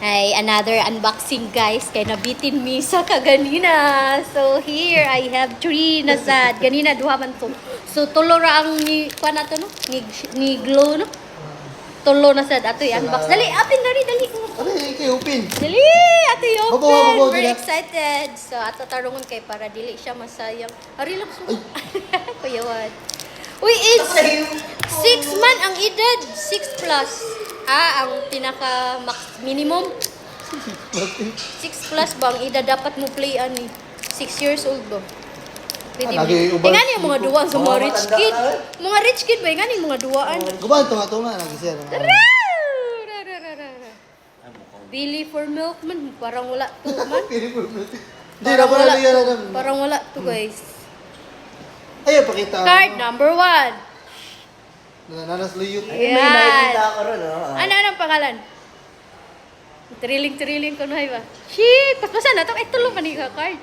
Ay, another unboxing guys. Kaya nabitin mi sa kaganina. So here, I have 3 na sad. Ganina, duha man to. So tulo ra ang ni, kuha na to no? Ni glow no? Tulo na sad. Ato i-unbox. Dali, apin, dali. Ano yung i-open? Dali, ato i-open. Babaw, We're dila. excited. So ato tarungon kay para dili siya masayang. Ari lang so. Kuyawan. Uy, it's 6 man ang edad. 6 plus. Ang pinaka max minimum. 6 plus ba ang edad dapat mo play ani? 6 years old ba? Pwede mo. Ingani yung mga duwaan sa mga rich kid. Mga rich kid ba? Ingani yung mga duwaan. Guban, tunga-tunga. Nagisir. Billy for milk man. Parang wala to man. Hindi, na pala liyan na. Parang wala to guys. Ayaw, pakita. Card number 1. Nanas luyot. Ayan. May nakikita ako ron, oh. Anong pangalan? Triling ko na ba? Shit! Paspasan na ito. Ay, tulong man ka card.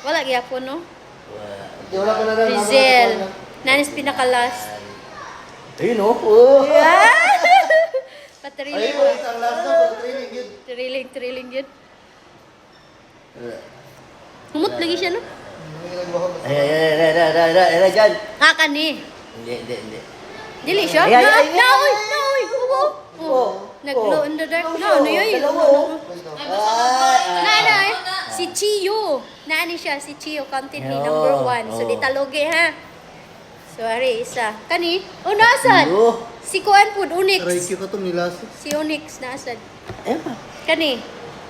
Wala gyapon no? Wala ka na lang. Rizel. Nanis pinakalas. Ayun, oh. Yeah! Ayun, Patriling. isang last na. Training yun. Triling yun. Humot lagi siya no? Ay, dyan. Kani. Hindi. Dili siya? Ay, ay, ay, Naoy! Nag-glow in the dark. Ano yun? Nanay, si Chio. Naani siya, si Chio, content ni number 1. So, di taloge ha. So, ari, isa. Kani? Nasad? Si Kuan Food, Onyx. Raikyo ka itong nilas. Si Onyx, nasad. Ayun pa. Kani?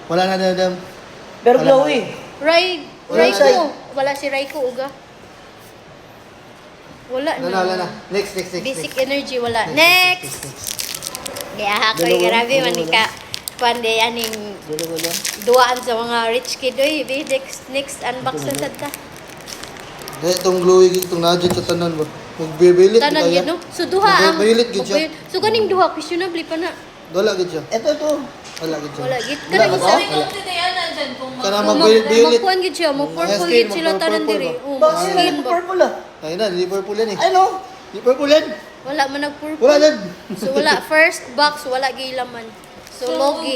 Wala na dadam. Pero glowy. Raiko. Wala si Raiko, uga. Wala na. Wala na. Next. Basic energy, wala. Next! Kaya ako, grabe man ka. Pande, aning duwaan sa mga rich kid. Uy, next unbox na sad ka. Dahil itong glowy, itong nadyan sa tanan ba? Magbibilit. Tanan yun, no? So, duha ang... Magbibilit gid siya. So, kaning duha, questionably pa na. Wala gid siya. Ito. Wala gid siya. Wala, git. Wala Kanang ba? isa. Kana magbibilit. Magpuan gid siya. Mag-purple gid sila tanan diri. Bakit sila Skin ba? purple ah? Ay na, Liverpool yan eh. Ano? Liverpool yan. Wala man nag-purple. Wala yan. So, wala. First box, wala gilaman. So, logi.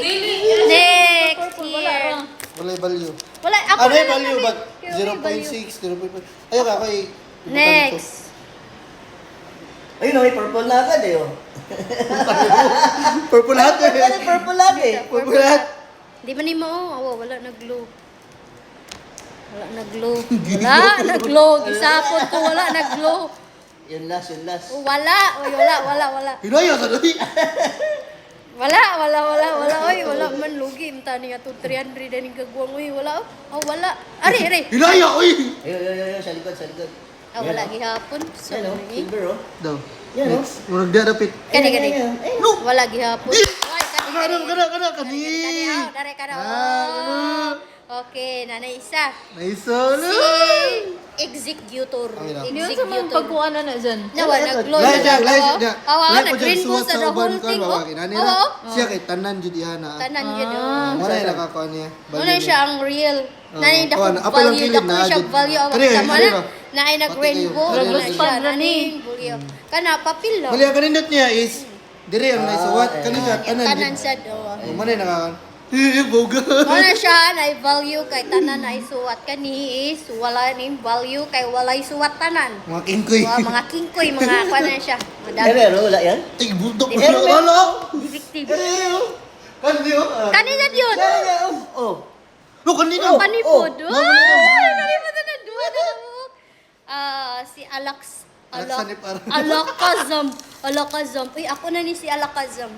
Next, here. Wala yung value. Wala, ako Ano na yung lang value? kami. But Kaya may value. 0.6, 0.5. Ayaw ka ako eh. Next. Ayun, may purple na agad eh, oh. Purple lahat eh. Ano purple lagi eh? Purple lahat. Di man ni mo, wala nag-glow. Wala nag-glow. Gisapon ko, wala nag-glow. Yun last. Wala. Hinaya ka doon. Wala. Oy, wala man lugi. Imta niya to 300 din kagwang. Oy, wala. Wala. Ari. Hinaya ko eh. Ayun, sa likod. Wala gihapon. So, Yan, oh. Silver, oh. Daw. Yan, oh. Next. Murag di adapit. Kani. Ayun. Wala gihapon. Oy, Kana. Kani. Dari ka na. Ah, Okay, nanay isa. Naisolo. Si Executor. Okay lang. Yun sa mga pagkuhan na dyan. Nawa, nag-glow Live na siya. nag-rainbow sa the whole thing. Siya kay tanan jud iha na. Tanan yun. Wala yung nakakuha niya. Ano siya ang real. Nanay Oh, dako apa lang value, kilid dako na, siya jud. value of Kani, tama kani na. ba? Naay nag-rainbow Pati na kayo. siya. Pag Nanay value. Kana papel lang. Mali ang kanindot niya is dire ang naisuwat kanina tanan. Tanan siya do. Manay nakakan. Boga. Ano siya na value kay tanan na isuwat kani is wala ning value kay walay suwat tanan. Mga kingkoy. Mga kingkoy, mga kuan na siya. Madami. Pero wala yan? Tig budok Pero, mo ano? Effective. Kanino? Kanina yun. Oh. No kanino? Panipod. Oh, Panipod na duwa na si Alakazam. Uy, ako na ni si Alakazam.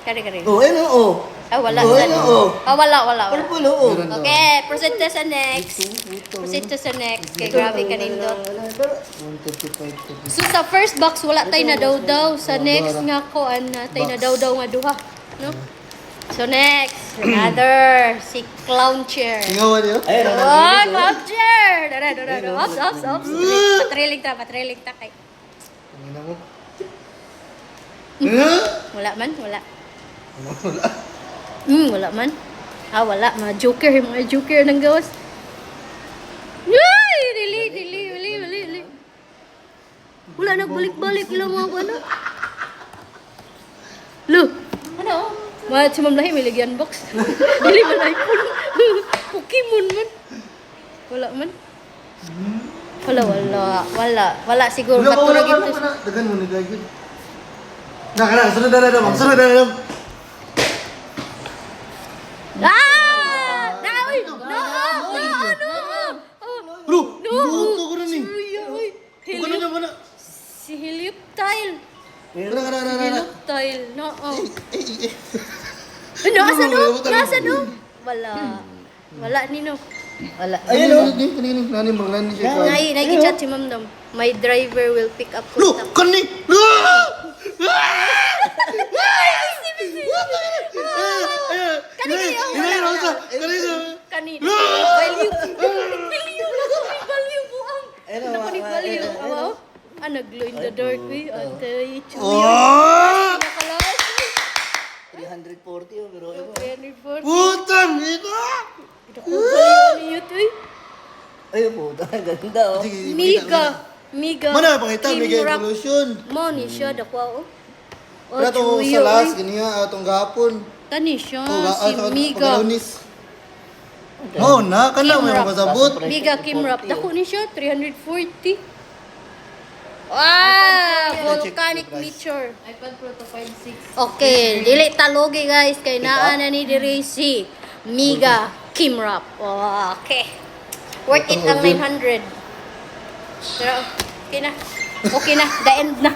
Kari. Oh, ayun, oh. Wala. Oh, ayun, oh. Wala. Purple, oh. Okay, proceed to sa next. Kay grabe ka nindot. 135. So sa first box wala tay na daw. Sa next nga ko tay na daw nga duha, no? So next, another si clown chair. Tingawan niyo? Ayun, Oh, clown chair. Dara. Ops. Patriling ta kay. Tingnan mo. Wala man. Wala man. Wala. Mga joker ng gawas. Ay, dili. Wala nagbalik-balik ilang mga ano. Lo. Ano? Si Ma'am Lahi, may ligyan box. Dili man iPhone. Pokemon man. Wala man. Wala siguro. Wala Katurag ka ito. na. Dagan mo ni Gagin. Nakara, sunod na ma'am. Sunod na. Ah! Uy! No! Bro, buto ko na ni. Uy! Bukan na naman na. Si Helioptile. Kana. Helioptile. No. Nasa no? Nasa no? Wala nino. Wala. Ayun, Nani bang nani siya. Nai-chat si Ma'am Dam. My driver will pick up Lu, contact. kani. Kanina. Value. Value po ang. Ayun, Value. Awaw. Nag-glow in the dark. Atay. Oh! Nakalas. 340 oh, pero ito. 340. Putang ito. Value niyo to eh. Ay, puta, ganda oh. Miga. Mana pakita Kim mega Rock. evolution. Mo ni siya dakwa oh. Pero to sa last ganiya atong gahapon. Tani siya Oh, si Miga. Oh, na kana Kim may Rock. makasabot. Miga Kim Rap. Dako ni siya 340. Wow! Volcanic nature. iPad Pro to 5.6. Okay, dili talogi guys kay naa na ni diri si Miga Kim Rap. Okay. Worth it ang 900. Pero okay na. The end na.